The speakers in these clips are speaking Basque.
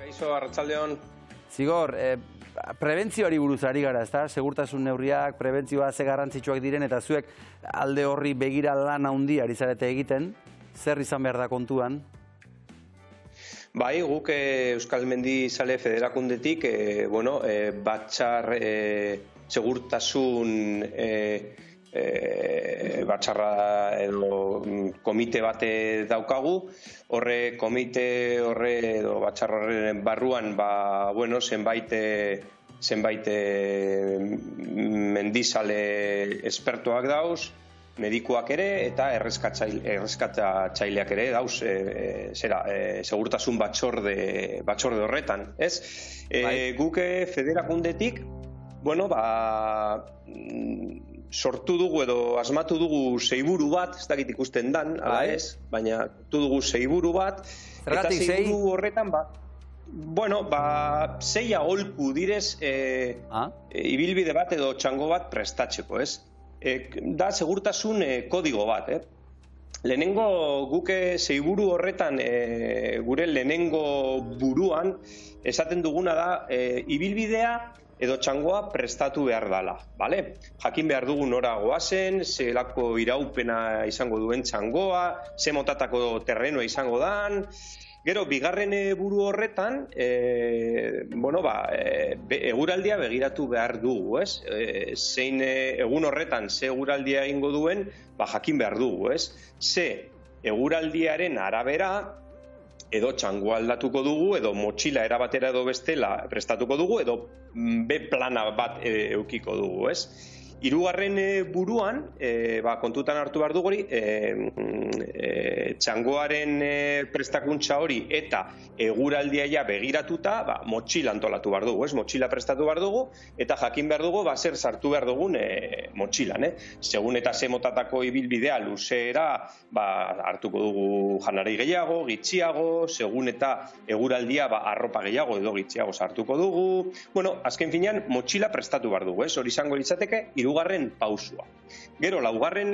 Kaixo, arratsaldeon. Zigor, prebentzioari buruz ari gara, ezta? Segurtasun neurriak, prebentzioa ze garrantzitsuak diren, eta zuek alde horri begira lan handi ari zarete egiten, zer izan behar da kontuan? Bai, guk Euskal Mendizale Federakundetik, batzar segurtasun batzarra edo komite bate daukagu. Komite horre edo batzar horren barruan zenbait mendizale espertoak dauz, medikuak ere eta erreskatzaileak ere dauz segurtasun batzorde horretan, ez? Guk Federakundetik, sortu dugu edo asmatu dugu zeiburu bat, ez dakit ikusten dan, ala ez, baina sortu dugu zeiburu bat, eta zeiburu horretan sei aholku direz ibilbide bat edo txango bat prestatzeko, ez? Da segurtasun kodigo bat, Lehenengo guke zeiburu horretan, gure lehenengo buruan, esaten duguna da, ibilbidea edo txangoa prestatu behar dela, bale? Jakin behar dugu nora goazen, zelako iraupena izango duen txangoa, ze motatako terrenoa izango dan. Gero, bigarren buru horretan, eguraldia begiratu behar dugu, ez? Zein egun horretan, ze eguraldia egingo duen, jakin behar dugu, ez? Ze eguraldiaren arabera, edo txangoa aldatuko dugu, edo motxila erabatera edo bestela prestatuko dugu, edo B plana bat eukiko dugu, ez? Hirugarren buruan, kontutan hartu behar dugu hori, txangoaren prestakuntza hori eta eguraldia begiratuta, motxila antolatu behar dugu, ez? Motxila prestatu behar dugu, eta jakin behar dugu, zer sartu behar dugun motxilan, Segun eta ze motatako ibilbidea luzera, hartuko dugu janari gehiago, gitxiago, segun eta eguraldia arropa gehiago edo gitxiago sartuko dugu. Azken finean, motxila prestatu behar dugu, ez? Hori izango litzateke, hirugarren pausua. Gero, laugarren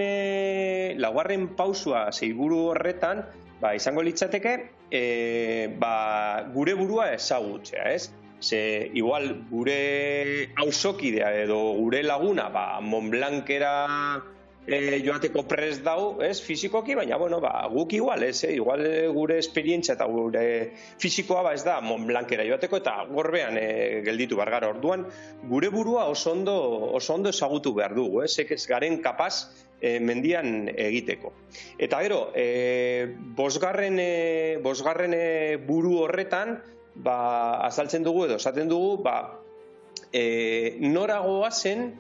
pausua zeiburu horretan, izango litzateke, gure burua ezagutzea, ez? Ze, igual, gure auzokidea edo gure laguna, Mont Blancera joateko prest dau, ez, fizikoki, baina, guk igual, ez, igual gure esperientzia eta gure fizikoa, ez da, Mont Blancera joateko, eta gorbean gelditu behar gara orduan, gure burua oso ondo ezagutu behar dugu, ez garen kapaz mendian egiteko. Eta gero, bosgarren buru horretan, azaltzen dugu edo esaten dugu, nora goazen,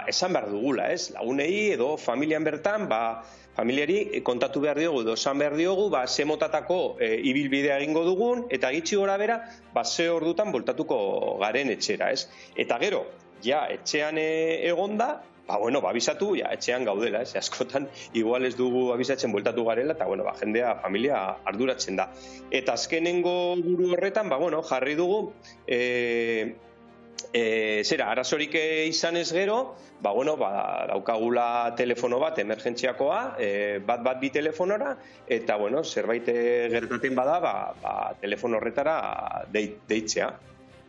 esan behar dugula, ez? Lagunei edo familian bertan, familiari kontatu behar diogu edo esan behar diogu, ze motatako ibilbidea egingo dugun, eta gitxi gora bera, ze ordutan voltatuko garen etxera, ez? Eta gero, etxean egonda, abisatu, etxean gaudela, ez? Askotan, igual ez dugu abisatzen voltatu garela, eta jendea, familia arduratzen da. Eta azkenengo buru horretan, jarri dugu, arazorik izan ez gero, daukagula telefono bat emergentziakoa, bi telefonora, eta zerbait gertatzen bada, telefono horretara deitzea.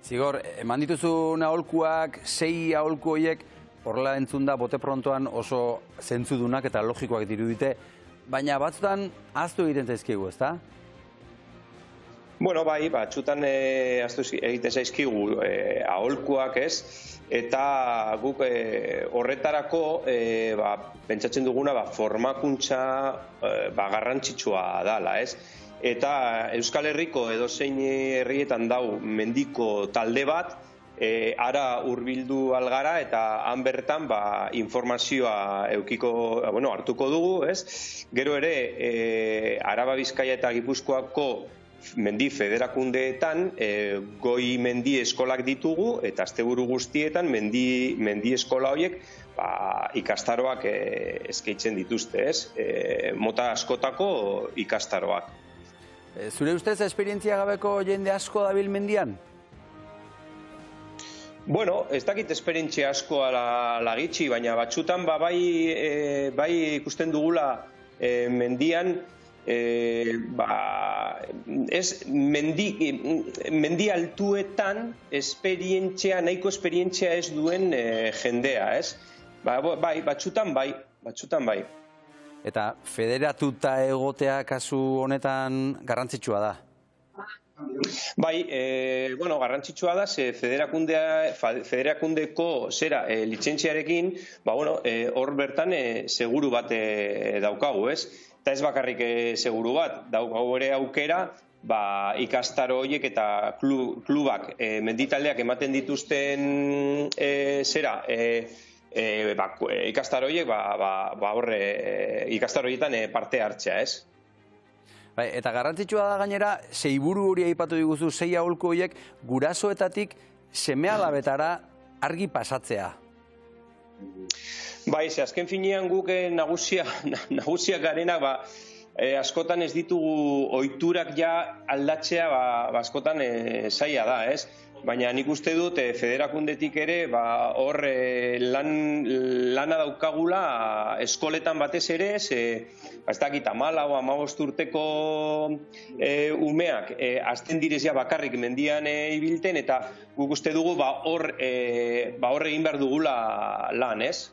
Zigor, eman dituzun aholkuak, 6 aholku horiek, horrela entzun da, bote prontoan oso zentzudunak eta logikoak dirudite, baina batzutan ahaztu egiten zaizkigu, ezta? Batzutan egiten zaizkigu aholkuak, ez? Eta guk horretarako pentsatzen duguna formakuntza garrantzitsua dela, ez? Eta Euskal Herriko edozein herrietan dau mendiko talde bat, ara hurbildu algara eta han bertan informazioa hartuko dugu, ez? Gero ere, Araba, Bizkaia eta Gipuzkoako mendi federakundeetan goi mendi eskolak ditugu eta asteburu guztietan mendi eskola horiek ikastaroak eskaintzen dituzte, ez? Mota askotako ikastaroak. Zure ustez esperientzia gabeko jende asko dabil mendian? Ez dakit esperientzia asko lagitxi, baina batzutan bai ikusten dugula mendian ez mendi altuetan nahiko esperientzia ez duen jendea, ez? Bai, batzutan bai. Eta federatuta egotea kasu honetan garrantzitsua da? Bai, garrantzitsua da, federakundeko lizentziarekin, hor bertan seguru bat daukagu, ez? Eta ez bakarrik seguru bat, daukagu ere aukera, ikastaro horiek eta klubak, menditaldeak ematen dituzten ikastaro horiek, ikastaro horietan parte hartzea, ez? Bai, eta garrantzitsua da gainera, zeiburu hori aipatu diguzu, 6 aholku horiek gurasoetatik seme-alabetara argi pasatzea. Bai, azken finean guk nagusiak garenak, askotan ez ditugu ohiturak ja aldatzea, askotan zaila da, ez? Baina nik uste dut federakundetik ere hor lana daukagula eskoletan batez ere, ez dakit 14 o 15 urteko umeak azten direzia bakarrik mendian ibilten, eta guk uste dugu hor egin behar dugula lan, ez?